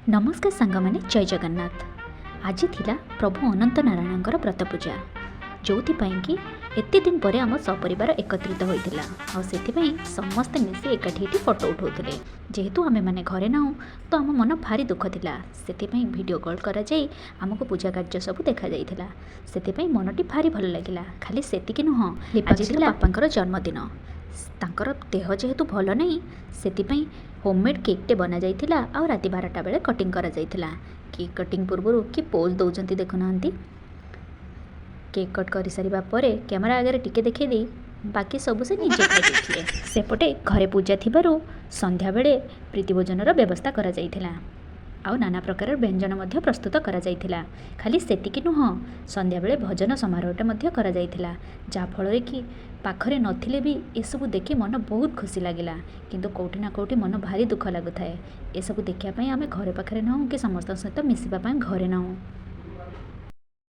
नमस्कार सांग मैंने जय जगन्नाथ। आज थिला प्रभु अनंत नारायण व्रत पूजा जो कि एते दिन पर आम सपरिवार एकत्रित होता और समस्ते मिसी एकाठी फोटो उठाउले। जेहेतु आमे माने घरे ना तो आम मन भारी दुख थिला। सेतिपई वीडियो कॉल करा जाई आमको पूजा कार्य सब देखा जाइथिला। सेतिपई मनटी भारी भल लागिला। खाली सेतिकी नुह, आज थिला बापांकर जन्मदिन। तांकर देह जेहेतु भल नहीं सेतिपई होममेड केकटे बना जाइथिला आ राति 12टा बेले कटिंग करा जाइथिला। केक कटिंग पूर्व कि पोज दौरान देखुना केक कट कर सारिबा परे कैमरा आगे टिके देखै दी बाकी सब से निजे खाई सेपटे घरे पूजा थिबारु संध्या बेले प्रीति भोजनर व्यवस्था करा जाइथिला आउ नाना प्रकार व्यंजन मध्य प्रस्तुत करा जाइथिला। खाली सेतिकी नुह, संध्या बेले भजन समारोहटा मध्य करा जाइथिला। जा फଳରେ कि पाखरे नथिले भी ए सब देखि मन बहुत खुशी लागिला। किंतु कोठी ना कोठी मन भारी दुख लागुथाए। ए सब देखिया पई आमे घरे पाखरे न कि समस्त सहित मिसिबा पई घरे न।